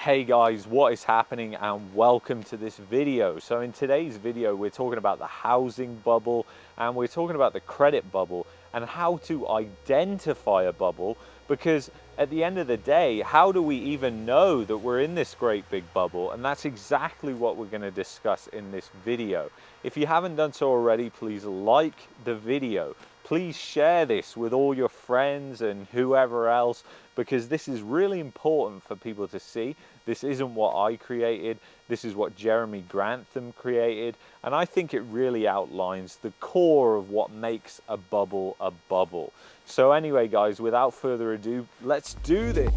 Hey guys, what is happening and welcome to this video. So in today's video we're talking about the housing bubble and we're talking about the credit bubble and how to identify a bubble, because at the end of the day, how do we even know that we're in this great big bubble? And that's exactly what we're going to discuss in this video. If you haven't done so already, please like the video. Please share this with all your friends and whoever else, because this is really important for people to see. This isn't what I created. This is what Jeremy Grantham created. And I think it really outlines the core of what makes a bubble a bubble. So anyway, guys, without further ado, let's do this.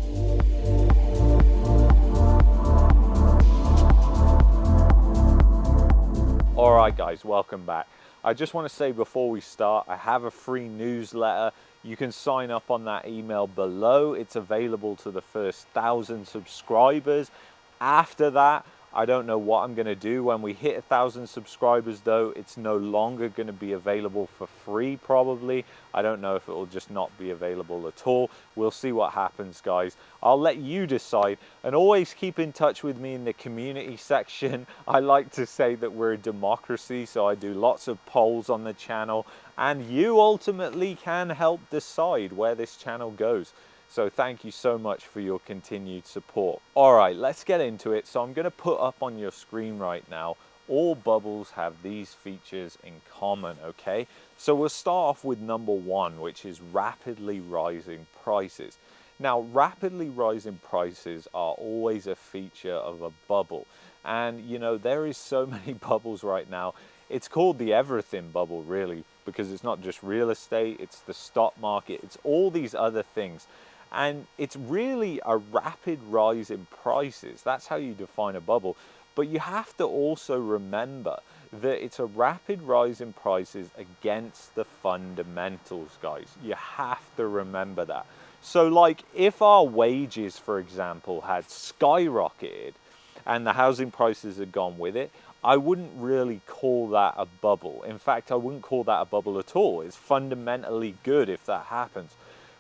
All right, guys, welcome back. I just want to say before we start, I have a free newsletter. You can sign up on that email below. It's available to the first 1,000 subscribers. After that, I don't know what I'm going to do. When we hit 1,000 subscribers, though, it's no longer going to be available for free, probably. I don't know if it will just not be available at all. We'll see what happens, guys. I'll let you decide. And always keep in touch with me in the community section. I like to say that we're a democracy, so I do lots of polls on the channel. And you ultimately can help decide where this channel goes. So thank you so much for your continued support. All right, let's get into it. So I'm going to put up on your screen right now, all bubbles have these features in common, okay? So we'll start off with number one, which is rapidly rising prices. Now, rapidly rising prices are always a feature of a bubble. And, you know, there is so many bubbles right now. It's called the everything bubble, really, because it's not just real estate, it's the stock market, it's all these other things. And it's really a rapid rise in prices. That's how you define a bubble. But you have to also remember that it's a rapid rise in prices against the fundamentals, guys. You have to remember that. So like if our wages, for example, had skyrocketed and the housing prices had gone with it, I wouldn't really call that a bubble. In fact, I wouldn't call that a bubble at all. It's fundamentally good if that happens.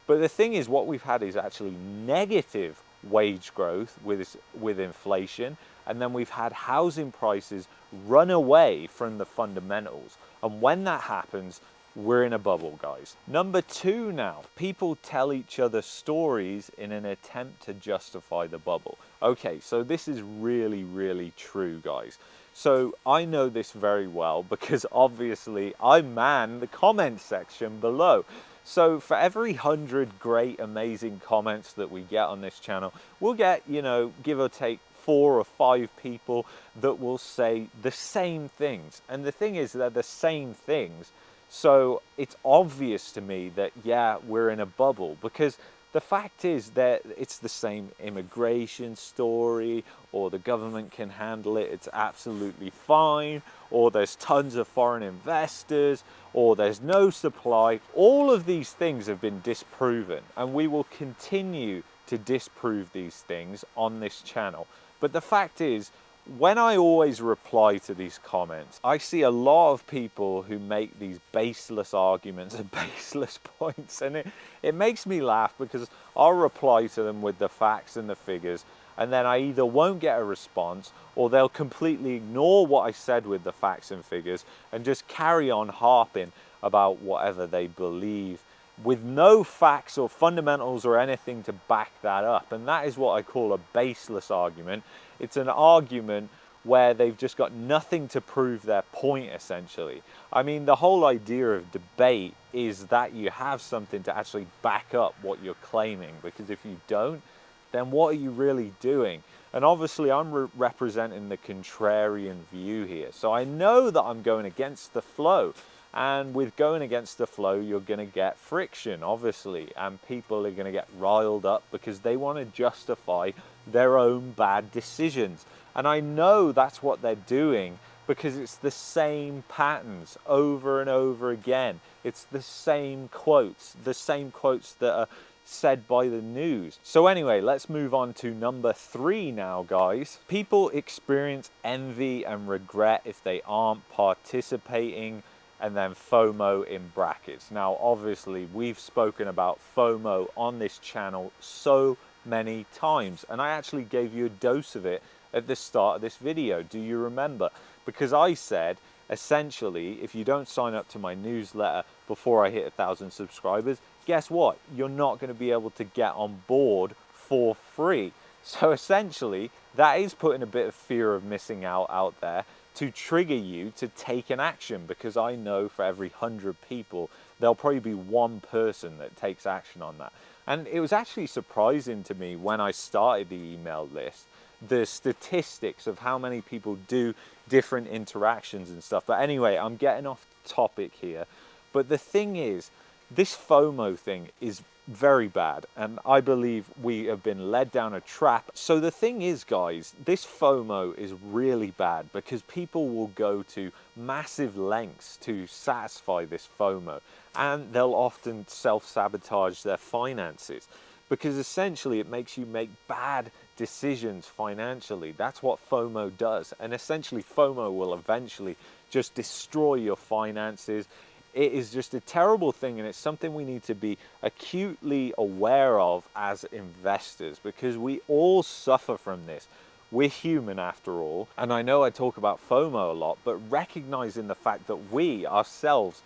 But the thing is, what we've had is actually negative wage growth with inflation, and then we've had housing prices run away from the fundamentals. And when that happens, we're in a bubble, guys. Number two now, people tell each other stories in an attempt to justify the bubble. Okay, so this is really, really true, guys. So I know this very well because obviously I man the comment section below. So for every 100 great, amazing comments that we get on this channel, we'll get, you know, give or take 4 or 5 people that will say the same things. And the thing is, they're the same things. So it's obvious to me that, yeah, we're in a bubble, because the fact is that it's the same immigration story, or the government can handle it, it's absolutely fine, or there's tons of foreign investors, or there's no supply. All of these things have been disproven, and we will continue to disprove these things on this channel. But the fact is, when I always reply to these comments, I see a lot of people who make these baseless arguments and baseless points, and it makes me laugh, because I'll reply to them with the facts and the figures, and then I either won't get a response, or they'll completely ignore what I said with the facts and figures and just carry on harping about whatever they believe with no facts or fundamentals or anything to back that up. And that is what I call a baseless argument. It's an argument where they've just got nothing to prove their point, essentially. I mean, the whole idea of debate is that you have something to actually back up what you're claiming, because if you don't, then what are you really doing? And obviously I'm representing the contrarian view here. So I know that I'm going against the flow. And with going against the flow, you're going to get friction, obviously. And people are going to get riled up because they want to justify their own bad decisions. And I know that's what they're doing, because it's the same patterns over and over again. It's the same quotes that are said by the news. So anyway, let's move on to number 3 now, guys. People experience envy and regret if they aren't participating, and then FOMO in brackets. Now, obviously, we've spoken about FOMO on this channel so many times. And I actually gave you a dose of it at the start of this video. Do you remember? Because I said, essentially, if you don't sign up to my newsletter before I hit 1,000 subscribers, guess what? You're not going to be able to get on board for free. So essentially, that is putting a bit of fear of missing out there to trigger you to take an action, because I know for every 100 people, there'll probably be one person that takes action on that. And it was actually surprising to me when I started the email list, the statistics of how many people do different interactions and stuff. But anyway, I'm getting off topic here. But the thing is, this FOMO thing is very bad, and I believe we have been led down a trap. So the thing is, guys, this FOMO is really bad because people will go to massive lengths to satisfy this FOMO, and they'll often self-sabotage their finances, because essentially it makes you make bad decisions financially. That's what FOMO does, and essentially FOMO will eventually just destroy your finances. It is just a terrible thing, and it's something we need to be acutely aware of as investors, because we all suffer from this. We're human after all, and I know I talk about FOMO a lot, but recognizing the fact that we ourselves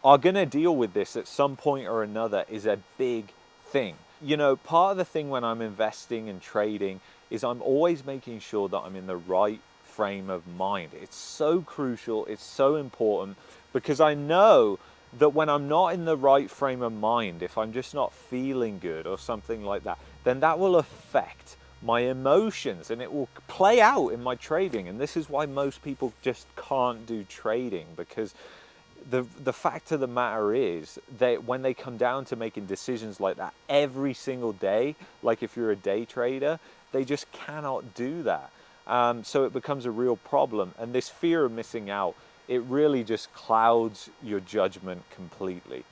are going to deal with this at some point or another is a big thing. You know, part of the thing when I'm investing and trading is I'm always making sure that I'm in the right frame of mind. It's so crucial, it's so important, because I know that when I'm not in the right frame of mind, if I'm just not feeling good or something like that, then that will affect my emotions and it will play out in my trading. And this is why most people just can't do trading, because the fact of the matter is that when they come down to making decisions like that every single day, like if you're a day trader, they just cannot do that. So it becomes a real problem. And this fear of missing out, it really just clouds your judgment completely.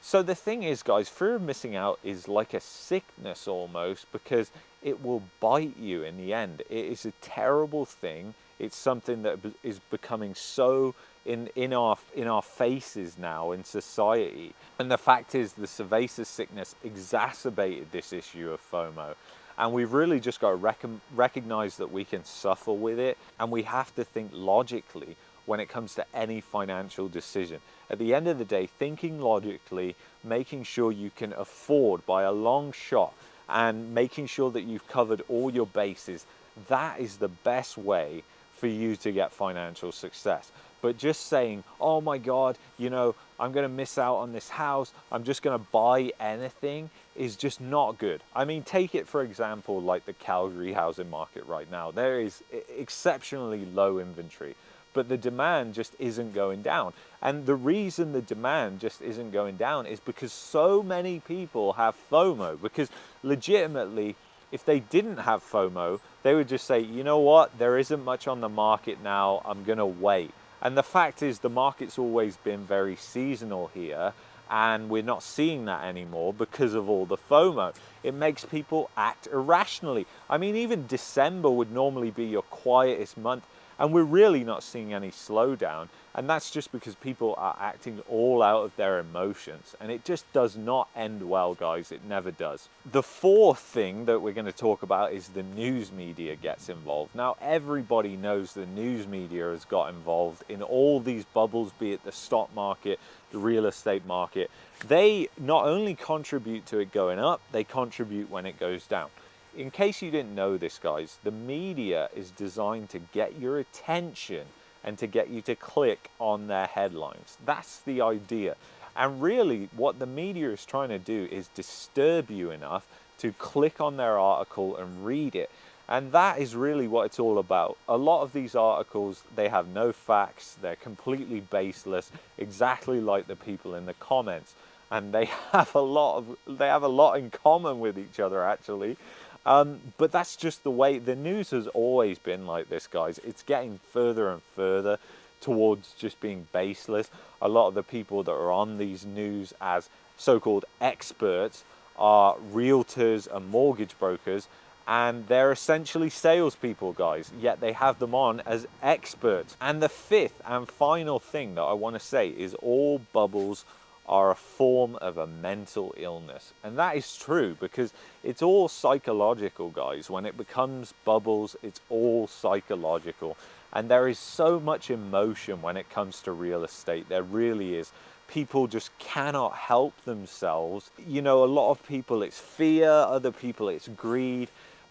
So the thing is, guys, fear of missing out is like a sickness almost, because it will bite you in the end. It is a terrible thing. It's something that is becoming so in our faces now in society. And the fact is, the cerveza sickness exacerbated this issue of FOMO. And we've really just got to recognize that we can suffer with it, and we have to think logically when it comes to any financial decision. At the end of the day, thinking logically, making sure you can afford by a long shot, and making sure that you've covered all your bases, that is the best way for you to get financial success. But just saying, oh my God, you know, I'm going to miss out on this house, I'm just going to buy anything, is just not good. I mean, take it for example, like the Calgary housing market right now. There is exceptionally low inventory, but the demand just isn't going down. And the reason the demand just isn't going down is because so many people have FOMO. Because legitimately, if they didn't have FOMO, they would just say, you know what, there isn't much on the market now, I'm gonna wait. And the fact is, the market's always been very seasonal here, and we're not seeing that anymore because of all the FOMO. It makes people act irrationally. I mean, even December would normally be your quietest month, and we're really not seeing any slowdown. And that's just because people are acting all out of their emotions. And it just does not end well, guys. It never does. The fourth thing that we're going to talk about is the news media gets involved. Now, everybody knows the news media has got involved in all these bubbles, be it the stock market, the real estate market. They not only contribute to it going up, they contribute when it goes down. In case you didn't know this, guys, the media is designed to get your attention and to get you to click on their headlines. That's the idea. And really, what the media is trying to do is disturb you enough to click on their article and read it. And that is really what it's all about. A lot of these articles, they have no facts, they're completely baseless, exactly like the people in the comments. And they have a lot in common with each other, actually. But that's just the way the news has always been like this, guys. It's getting further and further towards just being baseless. A lot of the people that are on these news as so-called experts are realtors and mortgage brokers, and they're essentially salespeople, guys, yet they have them on as experts. And the fifth and final thing that I want to say is all bubbles are a form of a mental illness. And that is true, because it's all psychological, guys. When it becomes bubbles, it's all psychological. And there is so much emotion when it comes to real estate. There really is. People just cannot help themselves. You know, a lot of people, it's fear, other people, it's greed,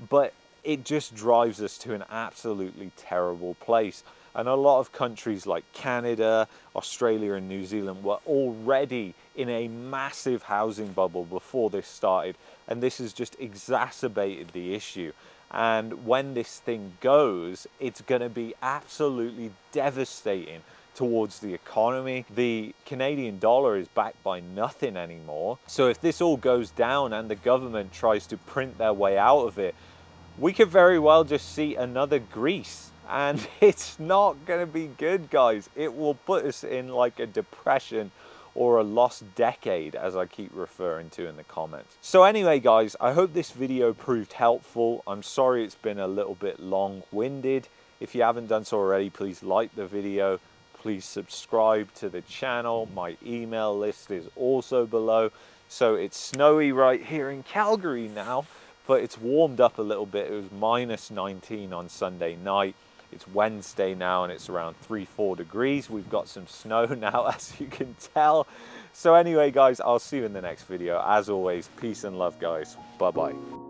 but it just drives us to an absolutely terrible place. And a lot of countries like Canada, Australia and New Zealand were already in a massive housing bubble before this started. And this has just exacerbated the issue. And when this thing goes, it's going to be absolutely devastating towards the economy. The Canadian dollar is backed by nothing anymore. So if this all goes down and the government tries to print their way out of it, we could very well just see another Greece. And it's not going to be good, guys. It will put us in like a depression or a lost decade, as I keep referring to in the comments. So anyway, guys, I hope this video proved helpful. I'm sorry it's been a little bit long-winded. If you haven't done so already, please like the video. Please subscribe to the channel. My email list is also below. So it's snowy right here in Calgary now, but it's warmed up a little bit. It was -19 on Sunday night. It's Wednesday now and it's around 3-4 degrees. We've got some snow now, as you can tell. So anyway, guys, I'll see you in the next video. As always, peace and love, guys. Bye-bye.